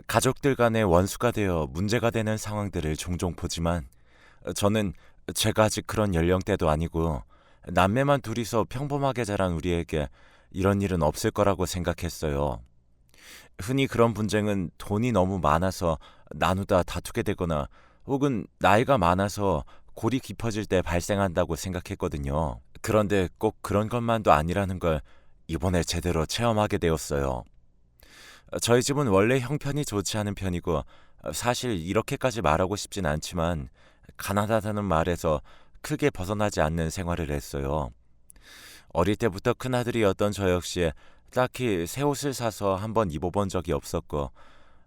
가족들 간의 원수가 되어 문제가 되는 상황들을 종종 보지만 저는 제가 아직 그런 연령대도 아니고 남매만 둘이서 평범하게 자란 우리에게 이런 일은 없을 거라고 생각했어요. 흔히 그런 분쟁은 돈이 너무 많아서 나누다 다투게 되거나 혹은 나이가 많아서 골이 깊어질 때 발생한다고 생각했거든요. 그런데 꼭 그런 것만도 아니라는 걸 이번에 제대로 체험하게 되었어요. 저희 집은 원래 형편이 좋지 않은 편이고 사실 이렇게까지 말하고 싶진 않지만 가난하다는 말에서 크게 벗어나지 않는 생활을 했어요. 어릴 때부터 큰아들이었던 저 역시 딱히 새 옷을 사서 한번 입어본 적이 없었고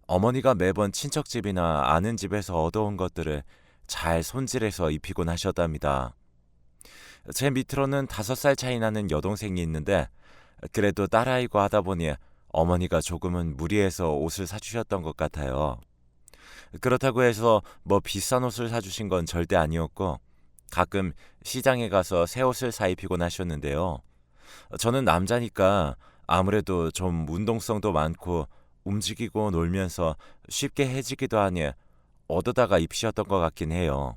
어머니가 매번 친척집이나 아는 집에서 얻어온 것들을 잘 손질해서 입히곤 하셨답니다. 제 밑으로는 5살 차이 나는 여동생이 있는데 그래도 딸아이고 하다 보니 어머니가 조금은 무리해서 옷을 사주셨던 것 같아요. 그렇다고 해서 뭐 비싼 옷을 사주신 건 절대 아니었고 가끔 시장에 가서 새 옷을 사 입히곤 하셨는데요. 저는 남자니까 아무래도 좀 운동성도 많고 움직이고 놀면서 쉽게 해지기도 하니 얻어다가 입히셨던 것 같긴 해요.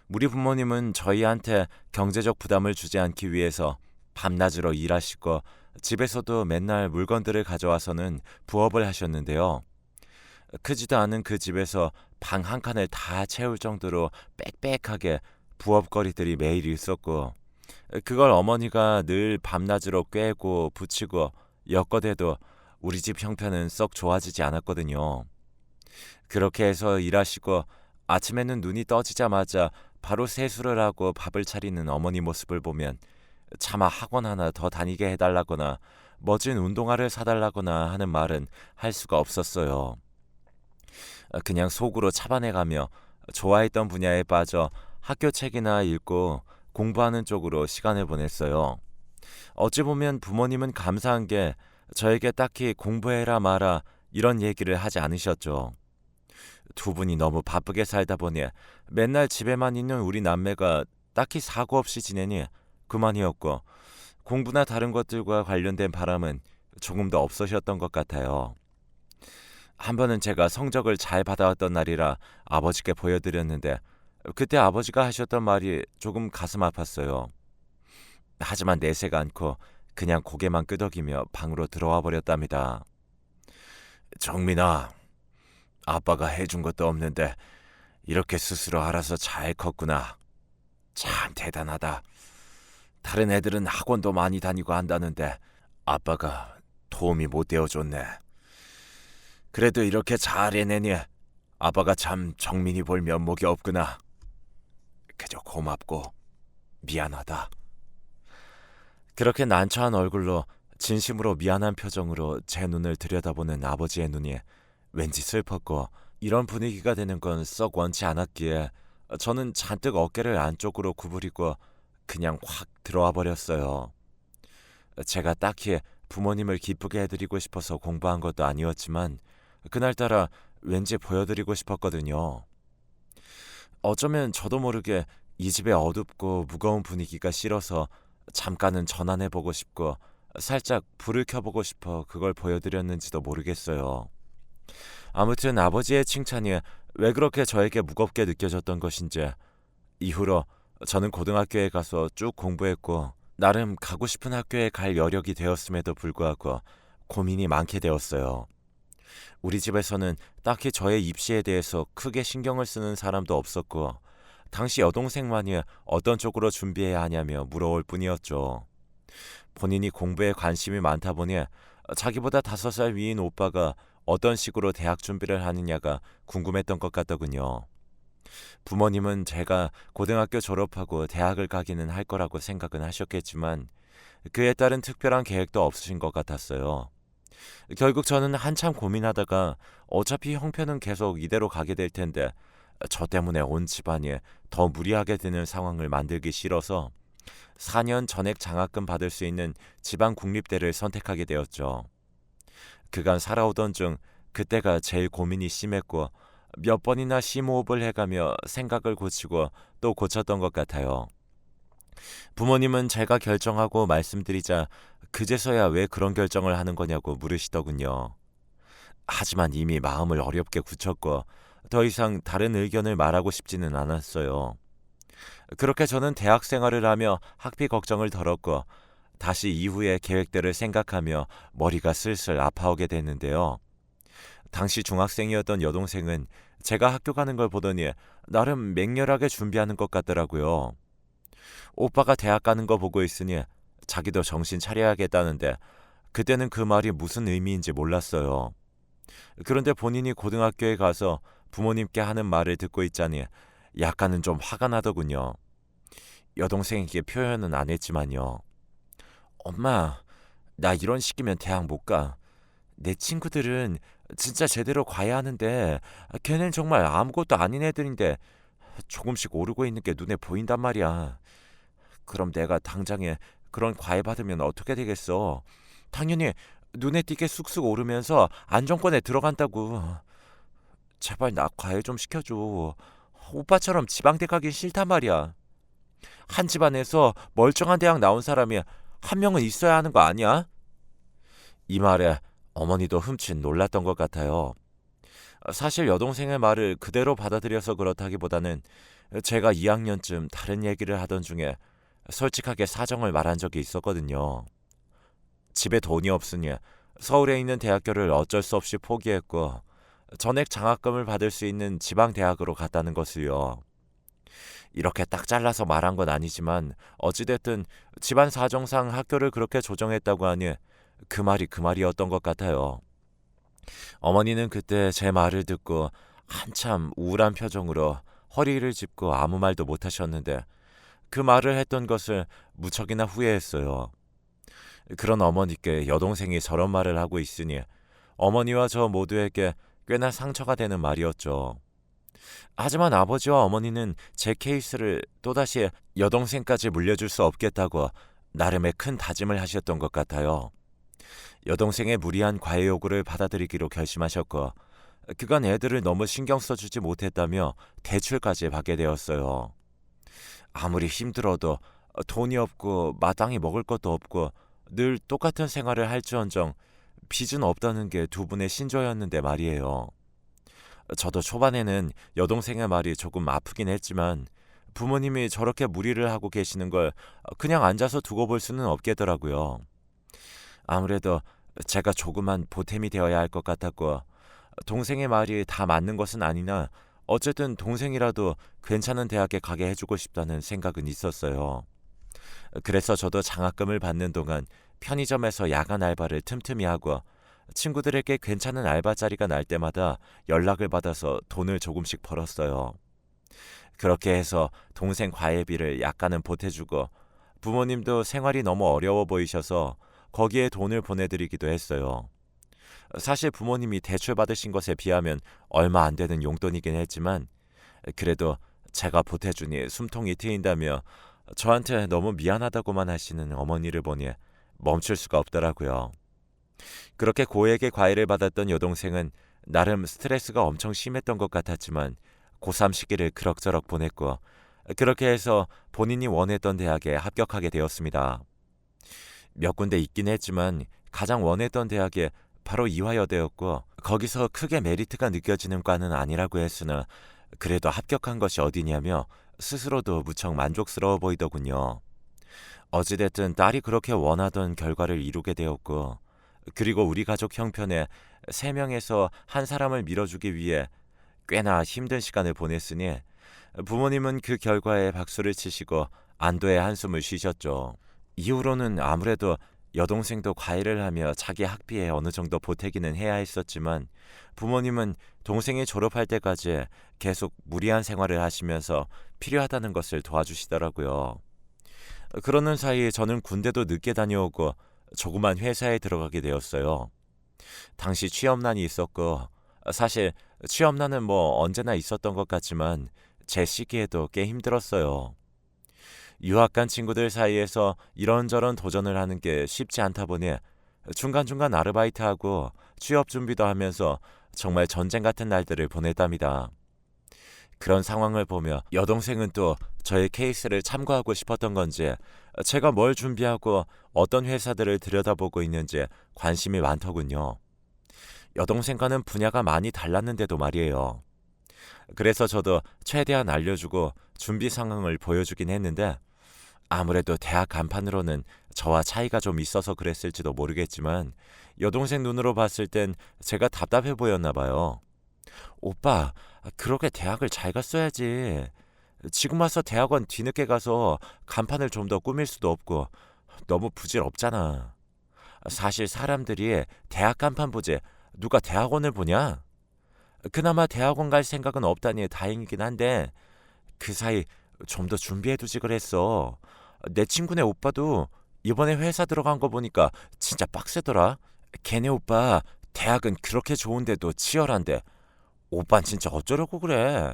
우리 부모님은 저희한테 경제적 부담을 주지 않기 위해서 밤낮으로 일하시고 집에서도 맨날 물건들을 가져와서는 부업을 하셨는데요. 크지도 않은 그 집에서 방 한 칸을 다 채울 정도로 빽빽하게 부업거리들이 매일 있었고 그걸 어머니가 늘 밤낮으로 꿰고 붙이고 엮어대도 우리 집 형편은 썩 좋아지지 않았거든요. 그렇게 해서 일하시고 아침에는 눈이 떠지자마자 바로 세수를 하고 밥을 차리는 어머니 모습을 보면 차마 학원 하나 더 다니게 해달라거나 멋진 운동화를 사달라거나 하는 말은 할 수가 없었어요. 그냥 속으로 차반해가며 좋아했던 분야에 빠져 학교 책이나 읽고 공부하는 쪽으로 시간을 보냈어요. 어찌 보면 부모님은 감사한 게 저에게 딱히 공부해라 마라 이런 얘기를 하지 않으셨죠. 두 분이 너무 바쁘게 살다 보니 맨날 집에만 있는 우리 남매가 딱히 사고 없이 지내니 그만이었고 공부나 다른 것들과 관련된 바람은 조금 더 없으셨던 것 같아요. 한 번은 제가 성적을 잘 받아왔던 날이라 아버지께 보여드렸는데 그때 아버지가 하셨던 말이 조금 가슴 아팠어요. 하지만 내세가 않고 그냥 고개만 끄덕이며 방으로 들어와 버렸답니다. 정민아, 아빠가 해준 것도 없는데 이렇게 스스로 알아서 잘 컸구나. 참 대단하다. 다른 애들은 학원도 많이 다니고 한다는데 아빠가 도움이 못 되어줬네. 그래도 이렇게 잘 해내니 아빠가 참 정민이 볼 면목이 없구나. 그저 고맙고 미안하다. 그렇게 난처한 얼굴로 진심으로 미안한 표정으로 제 눈을 들여다보는 아버지의 눈이 왠지 슬펐고 이런 분위기가 되는 건 썩 원치 않았기에 저는 잔뜩 어깨를 안쪽으로 구부리고 그냥 확 들어와 버렸어요. 제가 딱히 부모님을 기쁘게 해드리고 싶어서 공부한 것도 아니었지만 그날따라 왠지 보여드리고 싶었거든요. 어쩌면 저도 모르게 이 집의 어둡고 무거운 분위기가 싫어서 잠깐은 전환해보고 싶고 살짝 불을 켜보고 싶어 그걸 보여드렸는지도 모르겠어요. 아무튼 아버지의 칭찬이 왜 그렇게 저에게 무겁게 느껴졌던 것인지 이후로 저는 고등학교에 가서 쭉 공부했고 나름 가고 싶은 학교에 갈 여력이 되었음에도 불구하고 고민이 많게 되었어요. 우리 집에서는 딱히 저의 입시에 대해서 크게 신경을 쓰는 사람도 없었고 당시 여동생만이 어떤 쪽으로 준비해야 하냐며 물어올 뿐이었죠. 본인이 공부에 관심이 많다 보니 자기보다 5살 위인 오빠가 어떤 식으로 대학 준비를 하느냐가 궁금했던 것 같더군요. 부모님은 제가 고등학교 졸업하고 대학을 가기는 할 거라고 생각은 하셨겠지만 그에 따른 특별한 계획도 없으신 것 같았어요. 결국 저는 한참 고민하다가 어차피 형편은 계속 이대로 가게 될 텐데 저 때문에 온 집안이 더 무리하게 되는 상황을 만들기 싫어서 4년 전액 장학금 받을 수 있는 지방 국립대를 선택하게 되었죠. 그간 살아오던 중 그때가 제일 고민이 심했고 몇 번이나 심호흡을 해가며 생각을 고치고 또 고쳤던 것 같아요. 부모님은 제가 결정하고 말씀드리자 그제서야 왜 그런 결정을 하는 거냐고 물으시더군요. 하지만 이미 마음을 어렵게 굳혔고 더 이상 다른 의견을 말하고 싶지는 않았어요. 그렇게 저는 대학 생활을 하며 학비 걱정을 덜었고 다시 이후의 계획들을 생각하며 머리가 슬슬 아파오게 됐는데요. 당시 중학생이었던 여동생은 제가 학교 가는 걸 보더니 나름 맹렬하게 준비하는 것 같더라고요. 오빠가 대학 가는 거 보고 있으니 자기도 정신 차려야겠다는데 그때는 그 말이 무슨 의미인지 몰랐어요. 그런데 본인이 고등학교에 가서 부모님께 하는 말을 듣고 있자니 약간은 좀 화가 나더군요. 여동생에게 표현은 안 했지만요. 엄마, 나 이런 식이면 대학 못 가. 내 친구들은 진짜 제대로 가야 하는데 걔는 정말 아무것도 아닌 애들인데 조금씩 오르고 있는 게 눈에 보인단 말이야. 그럼 내가 당장에 그런 과외 받으면 어떻게 되겠어? 당연히 눈에 띄게 쑥쑥 오르면서 안정권에 들어간다고. 제발 나 과외 좀 시켜줘. 오빠처럼 지방대 가긴 싫단 말이야. 한 집안에서 멀쩡한 대학 나온 사람이 한 명은 있어야 하는 거 아니야? 이 말에 어머니도 흠칫 놀랐던 것 같아요. 사실 여동생의 말을 그대로 받아들여서 그렇다기보다는 제가 2학년쯤 다른 얘기를 하던 중에 솔직하게 사정을 말한 적이 있었거든요. 집에 돈이 없으니 서울에 있는 대학교를 어쩔 수 없이 포기했고 전액 장학금을 받을 수 있는 지방 대학으로 갔다는 것을요. 이렇게 딱 잘라서 말한 건 아니지만 어찌됐든 집안 사정상 학교를 그렇게 조정했다고 하니 그 말이 그 말이었던 것 같아요. 어머니는 그때 제 말을 듣고 한참 우울한 표정으로 허리를 짚고 아무 말도 못 하셨는데 그 말을 했던 것을 무척이나 후회했어요. 그런 어머니께 여동생이 저런 말을 하고 있으니 어머니와 저 모두에게 꽤나 상처가 되는 말이었죠. 하지만 아버지와 어머니는 제 케이스를 또다시 여동생까지 물려줄 수 없겠다고 나름의 큰 다짐을 하셨던 것 같아요. 여동생의 무리한 과외 요구를 받아들이기로 결심하셨고 그간 애들을 너무 신경 써주지 못했다며 대출까지 받게 되었어요. 아무리 힘들어도 돈이 없고 마땅히 먹을 것도 없고 늘 똑같은 생활을 할지언정 빚은 없다는 게 두 분의 신조였는데 말이에요. 저도 초반에는 여동생의 말이 조금 아프긴 했지만 부모님이 저렇게 무리를 하고 계시는 걸 그냥 앉아서 두고 볼 수는 없겠더라고요. 아무래도 제가 조그만 보탬이 되어야 할 것 같았고 동생의 말이 다 맞는 것은 아니나 어쨌든 동생이라도 괜찮은 대학에 가게 해주고 싶다는 생각은 있었어요. 그래서 저도 장학금을 받는 동안 편의점에서 야간 알바를 틈틈이 하고 친구들에게 괜찮은 알바 자리가 날 때마다 연락을 받아서 돈을 조금씩 벌었어요. 그렇게 해서 동생 과외비를 약간은 보태주고 부모님도 생활이 너무 어려워 보이셔서 거기에 돈을 보내드리기도 했어요. 사실 부모님이 대출 받으신 것에 비하면 얼마 안 되는 용돈이긴 했지만 그래도 제가 보태주니 숨통이 트인다며 저한테 너무 미안하다고만 하시는 어머니를 보니 멈출 수가 없더라고요. 그렇게 고액의 과외를 받았던 여동생은 나름 스트레스가 엄청 심했던 것 같았지만 고3 시기를 그럭저럭 보냈고 그렇게 해서 본인이 원했던 대학에 합격하게 되었습니다. 몇 군데 있긴 했지만 가장 원했던 대학에 바로 이화여대였고 거기서 크게 메리트가 느껴지는 과는 아니라고 했으나 그래도 합격한 것이 어디냐며 스스로도 무척 만족스러워 보이더군요. 어찌됐든 딸이 그렇게 원하던 결과를 이루게 되었고 그리고 우리 가족 형편에 3명에서 한 사람을 밀어주기 위해 꽤나 힘든 시간을 보냈으니 부모님은 그 결과에 박수를 치시고 안도의 한숨을 쉬셨죠. 이후로는 아무래도 여동생도 과외를 하며 자기 학비에 어느 정도 보태기는 해야 했었지만 부모님은 동생이 졸업할 때까지 계속 무리한 생활을 하시면서 필요하다는 것을 도와주시더라고요. 그러는 사이 저는 군대도 늦게 다녀오고 조그만 회사에 들어가게 되었어요. 당시 취업난이 있었고 사실 취업난은 뭐 언제나 있었던 것 같지만 제 시기에도 꽤 힘들었어요. 유학 간 친구들 사이에서 이런저런 도전을 하는 게 쉽지 않다 보니 중간중간 아르바이트하고 취업 준비도 하면서 정말 전쟁 같은 날들을 보냈답니다. 그런 상황을 보며 여동생은 또 저의 케이스를 참고하고 싶었던 건지 제가 뭘 준비하고 어떤 회사들을 들여다보고 있는지 관심이 많더군요. 여동생과는 분야가 많이 달랐는데도 말이에요. 그래서 저도 최대한 알려주고 준비 상황을 보여주긴 했는데 아무래도 대학 간판으로는 저와 차이가 좀 있어서 그랬을지도 모르겠지만 여동생 눈으로 봤을 땐 제가 답답해 보였나 봐요. 오빠, 그렇게 대학을 잘 갔어야지. 지금 와서 대학원 뒤늦게 가서 간판을 좀 더 꾸밀 수도 없고 너무 부질없잖아. 사실 사람들이 대학 간판 보지 누가 대학원을 보냐? 그나마 대학원 갈 생각은 없다니 다행이긴 한데 그 사이 좀 더 준비해두지 그랬어. 내 친구네 오빠도 이번에 회사 들어간 거 보니까 진짜 빡세더라. 걔네 오빠 대학은 그렇게 좋은데도 치열한데 오빤 진짜 어쩌려고 그래.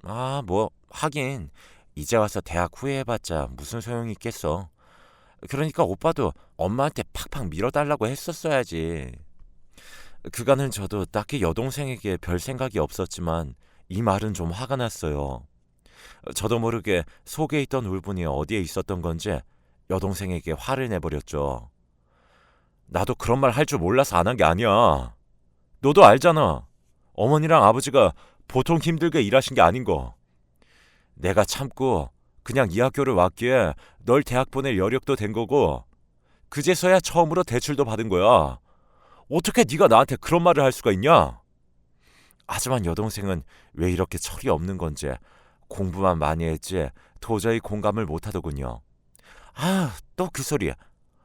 아, 뭐 하긴 이제 와서 대학 후회해봤자 무슨 소용이 있겠어. 그러니까 오빠도 엄마한테 팍팍 밀어달라고 했었어야지. 그간은 저도 딱히 여동생에게 별 생각이 없었지만 이 말은 좀 화가 났어요. 저도 모르게 속에 있던 울분이 어디에 있었던 건지 여동생에게 화를 내버렸죠. 나도 그런 말 할 줄 몰라서 안 한 게 아니야. 너도 알잖아. 어머니랑 아버지가 보통 힘들게 일하신 게 아닌 거. 내가 참고 그냥 이 학교를 왔기에 널 대학 보낼 여력도 된 거고 그제서야 처음으로 대출도 받은 거야. 어떻게 네가 나한테 그런 말을 할 수가 있냐? 하지만 여동생은 왜 이렇게 철이 없는 건지 공부만 많이 했지 도저히 공감을 못하더군요. 아, 또 그 소리야.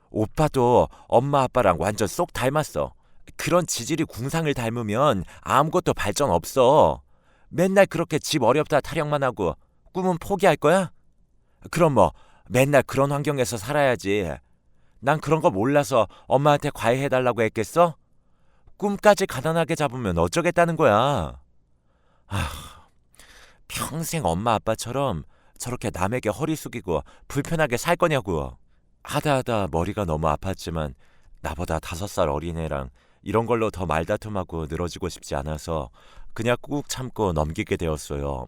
오빠도 엄마 아빠랑 완전 쏙 닮았어. 그런 지질이 궁상을 닮으면 아무것도 발전 없어. 맨날 그렇게 집 어렵다 타령만 하고 꿈은 포기할 거야? 그럼 뭐 맨날 그런 환경에서 살아야지. 난 그런 거 몰라서 엄마한테 과외해달라고 했겠어? 꿈까지 가난하게 잡으면 어쩌겠다는 거야. 아, 평생 엄마 아빠처럼 저렇게 남에게 허리 숙이고 불편하게 살 거냐고. 하다 머리가 너무 아팠지만 나보다 5살 어린애랑 이런 걸로 더 말다툼하고 늘어지고 싶지 않아서 그냥 꾹 참고 넘기게 되었어요.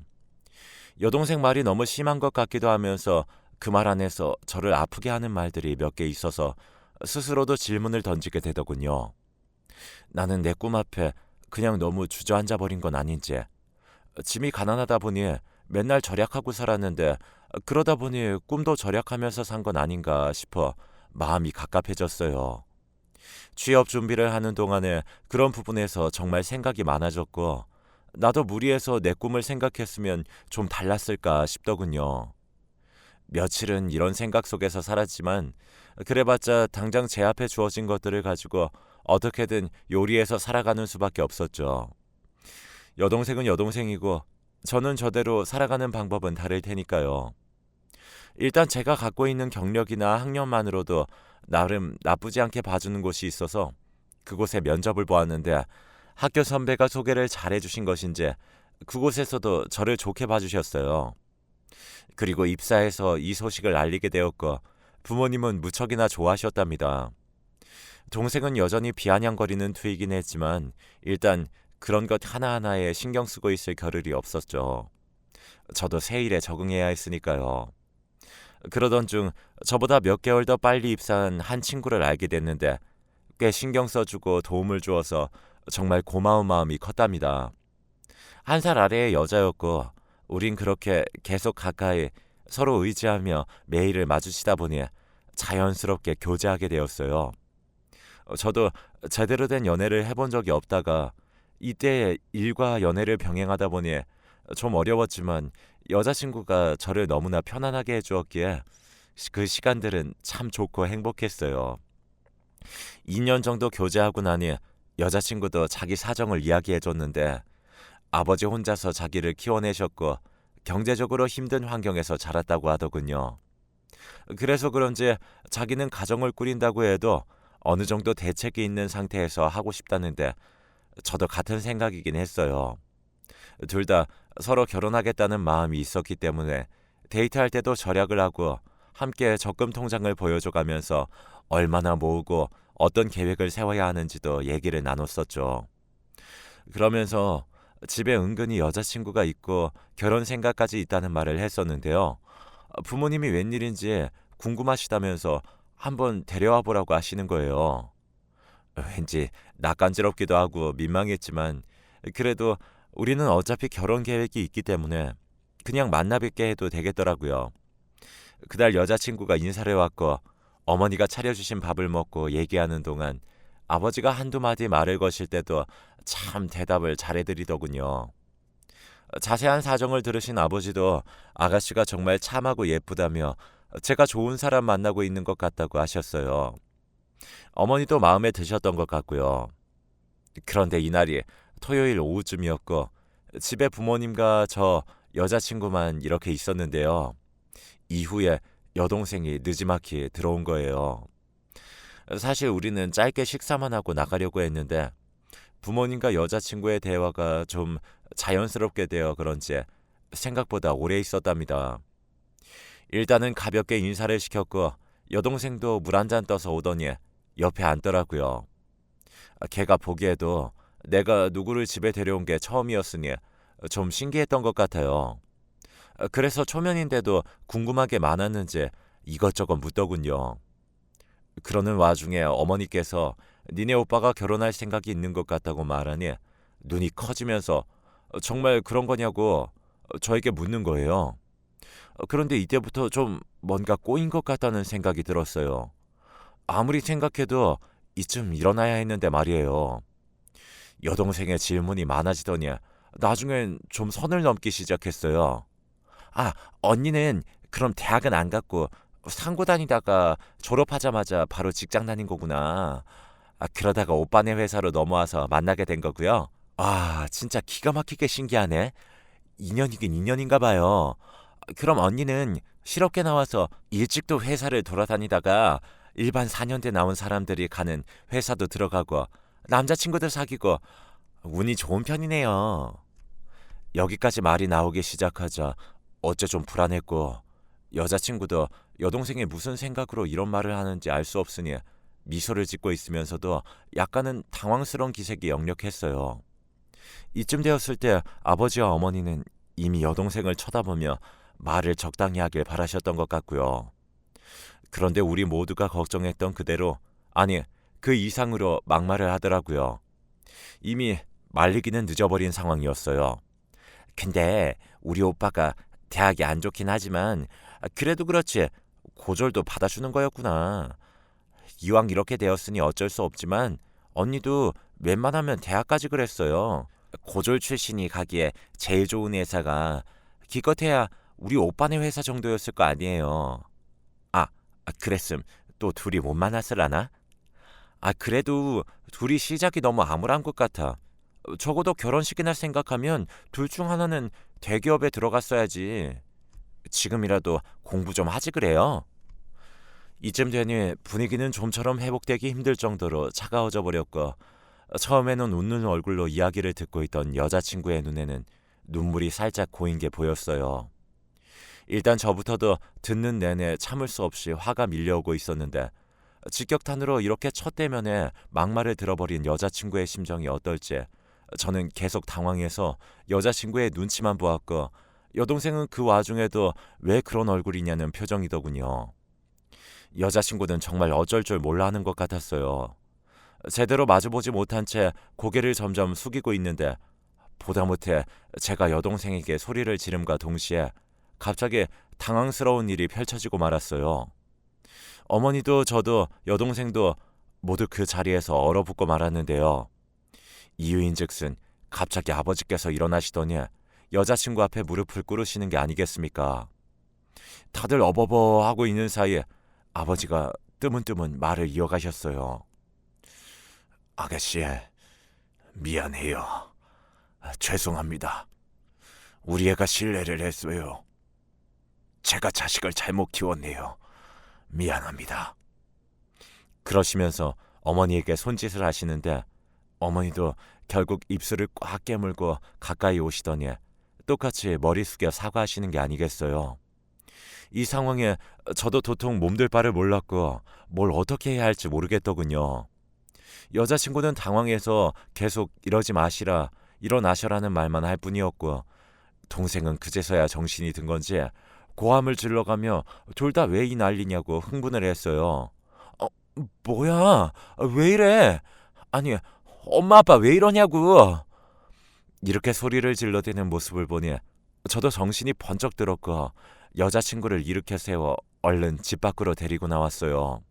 여동생 말이 너무 심한 것 같기도 하면서 그 말 안에서 저를 아프게 하는 말들이 몇 개 있어서 스스로도 질문을 던지게 되더군요. 나는 내 꿈 앞에 그냥 너무 주저앉아 버린 건 아닌지, 짐이 가난하다 보니 맨날 절약하고 살았는데 그러다 보니 꿈도 절약하면서 산 건 아닌가 싶어 마음이 갑갑해졌어요. 취업 준비를 하는 동안에 그런 부분에서 정말 생각이 많아졌고 나도 무리해서 내 꿈을 생각했으면 좀 달랐을까 싶더군요. 며칠은 이런 생각 속에서 살았지만 그래봤자 당장 제 앞에 주어진 것들을 가지고 어떻게든 요리해서 살아가는 수밖에 없었죠. 여동생은 여동생이고 저는 저대로 살아가는 방법은 다를 테니까요. 일단 제가 갖고 있는 경력이나 학력만으로도 나름 나쁘지 않게 봐주는 곳이 있어서 그곳에 면접을 보았는데 학교 선배가 소개를 잘해주신 것인지 그곳에서도 저를 좋게 봐주셨어요. 그리고 입사해서 이 소식을 알리게 되었고 부모님은 무척이나 좋아하셨답니다. 동생은 여전히 비아냥거리는 투이긴 했지만 일단 그런 것 하나하나에 신경 쓰고 있을 겨를이 없었죠. 저도 새 일에 적응해야 했으니까요. 그러던 중 저보다 몇 개월 더 빨리 입사한 한 친구를 알게 됐는데 꽤 신경 써주고 도움을 주어서 정말 고마운 마음이 컸답니다. 1살 아래의 여자였고 우린 그렇게 계속 가까이 서로 의지하며 매일을 마주치다 보니 자연스럽게 교제하게 되었어요. 저도 제대로 된 연애를 해본 적이 없다가 이때 일과 연애를 병행하다 보니 좀 어려웠지만 여자친구가 저를 너무나 편안하게 해주었기에 그 시간들은 참 좋고 행복했어요. 2년 정도 교제하고 나니 여자친구도 자기 사정을 이야기해줬는데 아버지 혼자서 자기를 키워내셨고 경제적으로 힘든 환경에서 자랐다고 하더군요. 그래서 그런지 자기는 가정을 꾸린다고 해도 어느 정도 대책이 있는 상태에서 하고 싶다는데 저도 같은 생각이긴 했어요. 둘 다 서로 결혼하겠다는 마음이 있었기 때문에 데이트할 때도 절약을 하고 함께 적금 통장을 보여줘가면서 얼마나 모으고 어떤 계획을 세워야 하는지도 얘기를 나눴었죠. 그러면서 집에 은근히 여자친구가 있고 결혼 생각까지 있다는 말을 했었는데요. 부모님이 웬일인지 궁금하시다면서 한번 데려와 보라고 하시는 거예요. 왠지 낯간지럽기도 하고 민망했지만 그래도 우리는 어차피 결혼 계획이 있기 때문에 그냥 만나 뵙게 해도 되겠더라고요. 그날 여자친구가 인사를 왔고 어머니가 차려주신 밥을 먹고 얘기하는 동안 아버지가 한두 마디 말을 거실 때도 참 대답을 잘해드리더군요. 자세한 사정을 들으신 아버지도 아가씨가 정말 참하고 예쁘다며 제가 좋은 사람 만나고 있는 것 같다고 하셨어요. 어머니도 마음에 드셨던 것 같고요. 그런데 이날이 토요일 오후쯤이었고 집에 부모님과 저 여자친구만 이렇게 있었는데요. 이후에 여동생이 느지막이 들어온 거예요. 사실 우리는 짧게 식사만 하고 나가려고 했는데 부모님과 여자친구의 대화가 좀 자연스럽게 되어 그런지 생각보다 오래 있었답니다. 일단은 가볍게 인사를 시켰고 여동생도 물 한 잔 떠서 오더니 옆에 앉더라고요. 걔가 보기에도 내가 누구를 집에 데려온 게 처음이었으니 좀 신기했던 것 같아요. 그래서 초면인데도 궁금한 게 많았는지 이것저것 묻더군요. 그러는 와중에 어머니께서 니네 오빠가 결혼할 생각이 있는 것 같다고 말하니 눈이 커지면서 정말 그런 거냐고 저에게 묻는 거예요. 그런데 이때부터 좀 뭔가 꼬인 것 같다는 생각이 들었어요. 아무리 생각해도 이쯤 일어나야 했는데 말이에요. 여동생의 질문이 많아지더니 나중엔 좀 선을 넘기 시작했어요. 아, 언니는 그럼 대학은 안 갔고 상고 다니다가 졸업하자마자 바로 직장 다닌 거구나. 그러다가 오빠네 회사로 넘어와서 만나게 된 거고요. 진짜 기가 막히게 신기하네. 인연이긴 인연인가 봐요. 그럼 언니는 실업계 나와서 일찍도 회사를 돌아다니다가 일반 4년대 나온 사람들이 가는 회사도 들어가고 남자친구들 사귀고 운이 좋은 편이네요. 여기까지 말이 나오기 시작하자 어째 좀 불안했고 여자친구도 여동생이 무슨 생각으로 이런 말을 하는지 알 수 없으니 미소를 짓고 있으면서도 약간은 당황스러운 기색이 역력했어요. 이쯤 되었을 때 아버지와 어머니는 이미 여동생을 쳐다보며 말을 적당히 하길 바라셨던 것 같고요. 그런데 우리 모두가 걱정했던 그대로, 아니 그 이상으로 막말을 하더라고요. 이미 말리기는 늦어버린 상황이었어요. 근데 우리 오빠가 대학이 안 좋긴 하지만 그래도 그렇지 고졸도 받아주는 거였구나. 이왕 이렇게 되었으니 어쩔 수 없지만 언니도 웬만하면 대학까지 그랬어요. 고졸 출신이 가기에 제일 좋은 회사가 기껏해야 우리 오빠네 회사 정도였을 거 아니에요. 그랬음 또 둘이 못 만났을라나? 그래도 둘이 시작이 너무 암울한 것 같아. 적어도 결혼식이나 생각하면 둘 중 하나는 대기업에 들어갔어야지. 지금이라도 공부 좀 하지 그래요. 이쯤 되니 분위기는 좀처럼 회복되기 힘들 정도로 차가워져 버렸고 처음에는 웃는 얼굴로 이야기를 듣고 있던 여자친구의 눈에는 눈물이 살짝 고인 게 보였어요. 일단 저부터도 듣는 내내 참을 수 없이 화가 밀려오고 있었는데 직격탄으로 이렇게 첫 대면에 막말을 들어버린 여자친구의 심정이 어떨지 저는 계속 당황해서 여자친구의 눈치만 보았고 여동생은 그 와중에도 왜 그런 얼굴이냐는 표정이더군요. 여자친구는 정말 어쩔 줄 몰라 하는 것 같았어요. 제대로 마주보지 못한 채 고개를 점점 숙이고 있는데 보다 못해 제가 여동생에게 소리를 지름과 동시에 갑자기 당황스러운 일이 펼쳐지고 말았어요. 어머니도 저도 여동생도 모두 그 자리에서 얼어붙고 말았는데요. 이유인즉슨 갑자기 아버지께서 일어나시더니 여자친구 앞에 무릎을 꿇으시는 게 아니겠습니까? 다들 어버버 하고 있는 사이에 아버지가 뜨문뜨문 말을 이어가셨어요. 아가씨, 미안해요. 죄송합니다. 우리 애가 실례를 했어요. 제가 자식을 잘못 키웠네요. 미안합니다. 그러시면서 어머니에게 손짓을 하시는데 어머니도 결국 입술을 꽉 깨물고 가까이 오시더니 똑같이 머리 숙여 사과하시는 게 아니겠어요. 이 상황에 저도 도통 몸둘 바를 몰랐고 뭘 어떻게 해야 할지 모르겠더군요. 여자친구는 당황해서 계속 이러지 마시라, 일어나셔라는 말만 할 뿐이었고 동생은 그제서야 정신이 든 건지 고함을 질러가며 둘 다 왜 이 난리냐고 흥분을 했어요. 뭐야? 왜 이래? 아니, 엄마 아빠 왜 이러냐고. 이렇게 소리를 질러대는 모습을 보니 저도 정신이 번쩍 들었고 여자친구를 일으켜 세워 얼른 집 밖으로 데리고 나왔어요.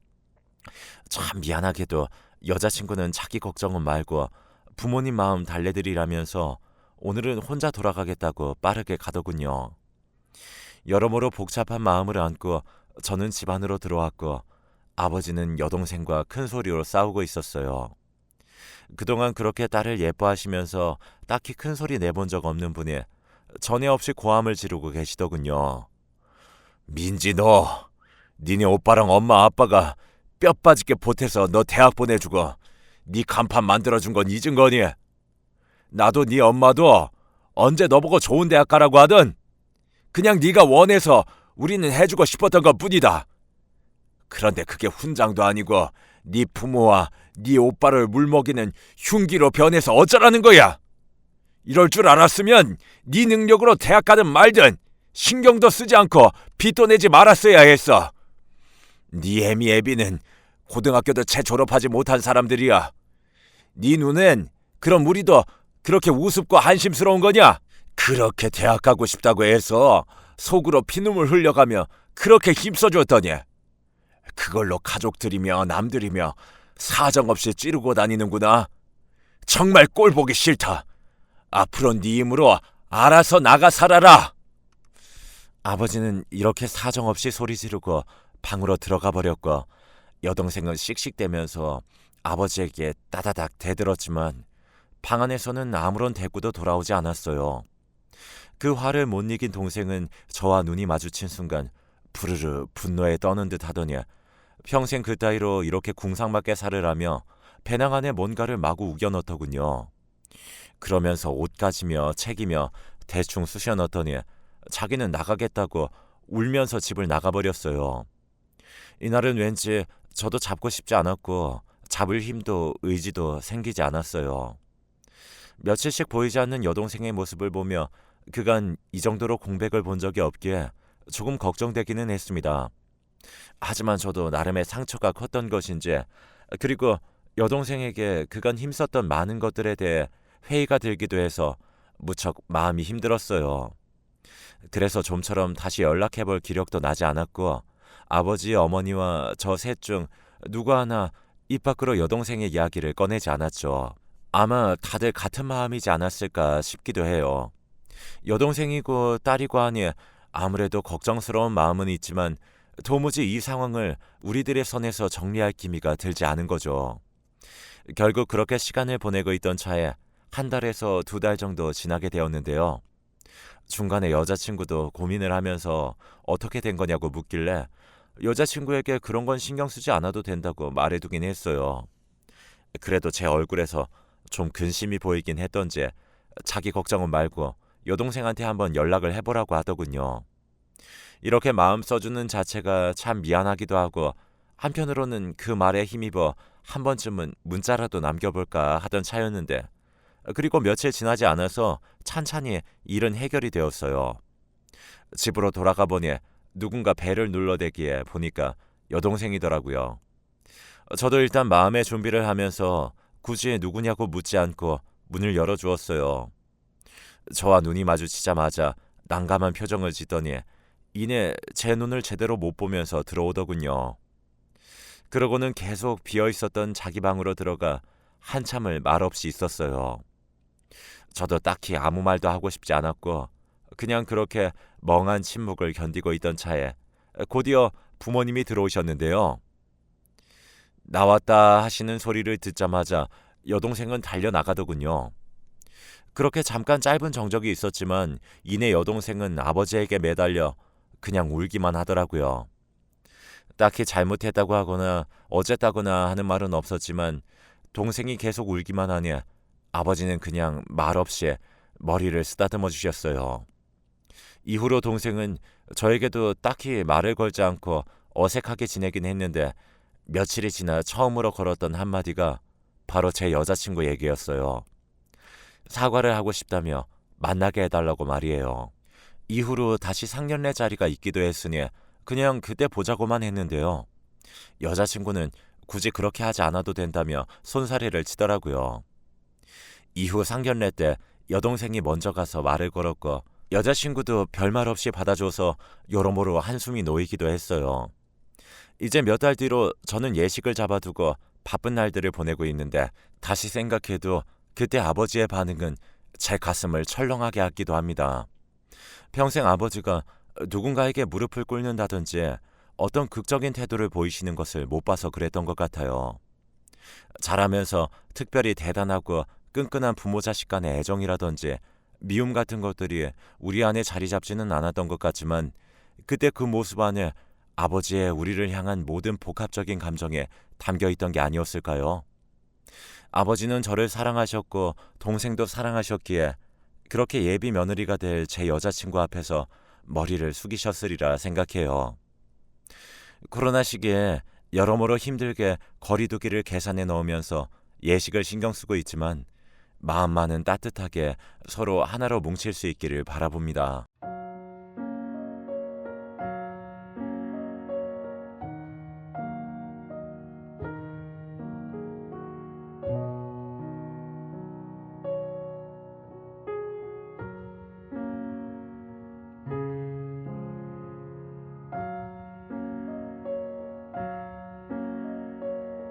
참 미안하게도 여자친구는 자기 걱정은 말고 부모님 마음 달래드리라면서 오늘은 혼자 돌아가겠다고 빠르게 가더군요. 여러모로 복잡한 마음을 안고 저는 집 안으로 들어왔고 아버지는 여동생과 큰 소리로 싸우고 있었어요. 그동안 그렇게 딸을 예뻐하시면서 딱히 큰 소리 내본 적 없는 분이 전에 없이 고함을 지르고 계시더군요. 민지 너, 니네 오빠랑 엄마 아빠가 뼈 빠지게 보태서 너 대학 보내주고 네 간판 만들어준 건 잊은 거니? 나도 네 엄마도 언제 너보고 좋은 대학 가라고 하든 그냥 네가 원해서 우리는 해주고 싶었던 것 뿐이다. 그런데 그게 훈장도 아니고 네 부모와 네 오빠를 물먹이는 흉기로 변해서 어쩌라는 거야? 이럴 줄 알았으면 네 능력으로 대학 가든 말든 신경도 쓰지 않고 빚도 내지 말았어야 했어. 네 애미 애비는 고등학교도 채 졸업하지 못한 사람들이야. 네 눈엔 그럼 우리도 그렇게 우습고 한심스러운 거냐? 그렇게 대학 가고 싶다고 해서 속으로 피눈물 흘려가며 그렇게 힘써줬더니 그걸로 가족들이며 남들이며 사정없이 찌르고 다니는구나. 정말 꼴 보기 싫다. 앞으로 네 힘으로 알아서 나가 살아라. 아버지는 이렇게 사정없이 소리 지르고 방으로 들어가 버렸고 여동생은 씩씩대면서 아버지에게 따다닥 대들었지만 방 안에서는 아무런 대꾸도 돌아오지 않았어요. 그 화를 못 이긴 동생은 저와 눈이 마주친 순간 부르르 분노에 떠는 듯 하더니 평생 그 따위로 이렇게 궁상맞게 살으라며 배낭 안에 뭔가를 마구 우겨 넣더군요. 그러면서 옷 가지며 챙기며 대충 쑤셔 넣더니 자기는 나가겠다고 울면서 집을 나가버렸어요. 이날은 왠지 저도 잡고 싶지 않았고 잡을 힘도 의지도 생기지 않았어요. 며칠씩 보이지 않는 여동생의 모습을 보며 그간 이 정도로 공백을 본 적이 없기에 조금 걱정되기는 했습니다. 하지만 저도 나름의 상처가 컸던 것인지 그리고 여동생에게 그간 힘썼던 많은 것들에 대해 회의가 들기도 해서 무척 마음이 힘들었어요. 그래서 좀처럼 다시 연락해볼 기력도 나지 않았고 아버지, 어머니와 저 셋 중 누구 하나 입 밖으로 여동생의 이야기를 꺼내지 않았죠. 아마 다들 같은 마음이지 않았을까 싶기도 해요. 여동생이고 딸이고 하니 아무래도 걱정스러운 마음은 있지만 도무지 이 상황을 우리들의 선에서 정리할 기미가 들지 않은 거죠. 결국 그렇게 시간을 보내고 있던 차에 한 달에서 2달 정도 지나게 되었는데요. 중간에 여자친구도 고민을 하면서 어떻게 된 거냐고 묻길래 여자친구에게 그런 건 신경 쓰지 않아도 된다고 말해두긴 했어요. 그래도 제 얼굴에서 좀 근심이 보이긴 했던지 자기 걱정은 말고 여동생한테 한번 연락을 해보라고 하더군요. 이렇게 마음 써주는 자체가 참 미안하기도 하고 한편으로는 그 말에 힘입어 한 번쯤은 문자라도 남겨볼까 하던 차였는데 그리고 며칠 지나지 않아서 찬찬히 일은 해결이 되었어요. 집으로 돌아가 보니 누군가 벨을 눌러대기에 보니까 여동생이더라고요. 저도 일단 마음의 준비를 하면서 굳이 누구냐고 묻지 않고 문을 열어주었어요. 저와 눈이 마주치자마자 난감한 표정을 짓더니 이내 제 눈을 제대로 못 보면서 들어오더군요. 그러고는 계속 비어있었던 자기 방으로 들어가 한참을 말없이 있었어요. 저도 딱히 아무 말도 하고 싶지 않았고 그냥 그렇게 멍한 침묵을 견디고 있던 차에 곧이어 부모님이 들어오셨는데요. 나왔다 하시는 소리를 듣자마자 여동생은 달려나가더군요. 그렇게 잠깐 짧은 정적이 있었지만 이내 여동생은 아버지에게 매달려 그냥 울기만 하더라고요. 딱히 잘못했다고 하거나 어쨌다거나 하는 말은 없었지만 동생이 계속 울기만 하니 아버지는 그냥 말없이 머리를 쓰다듬어 주셨어요. 이후로 동생은 저에게도 딱히 말을 걸지 않고 어색하게 지내긴 했는데 며칠이 지나 처음으로 걸었던 한마디가 바로 제 여자친구 얘기였어요. 사과를 하고 싶다며 만나게 해달라고 말이에요. 이후로 다시 상견례 자리가 있기도 했으니 그냥 그때 보자고만 했는데요. 여자친구는 굳이 그렇게 하지 않아도 된다며 손사래를 치더라고요. 이후 상견례 때 여동생이 먼저 가서 말을 걸었고 여자친구도 별말 없이 받아줘서 여러모로 한숨이 놓이기도 했어요. 이제 몇 달 뒤로 저는 예식을 잡아두고 바쁜 날들을 보내고 있는데 다시 생각해도 그때 아버지의 반응은 제 가슴을 철렁하게 하기도 합니다. 평생 아버지가 누군가에게 무릎을 꿇는다든지 어떤 극적인 태도를 보이시는 것을 못 봐서 그랬던 것 같아요. 자라면서 특별히 대단하고 끈끈한 부모 자식 간의 애정이라든지 미움 같은 것들이 우리 안에 자리 잡지는 않았던 것 같지만 그때 그 모습 안에 아버지의 우리를 향한 모든 복합적인 감정에 담겨 있던 게 아니었을까요? 아버지는 저를 사랑하셨고 동생도 사랑하셨기에 그렇게 예비 며느리가 될 제 여자친구 앞에서 머리를 숙이셨으리라 생각해요. 코로나 시기에 여러모로 힘들게 거리두기를 계산해 넣으면서 예식을 신경 쓰고 있지만 마음만은 따뜻하게 서로 하나로 뭉칠 수 있기를 바라봅니다.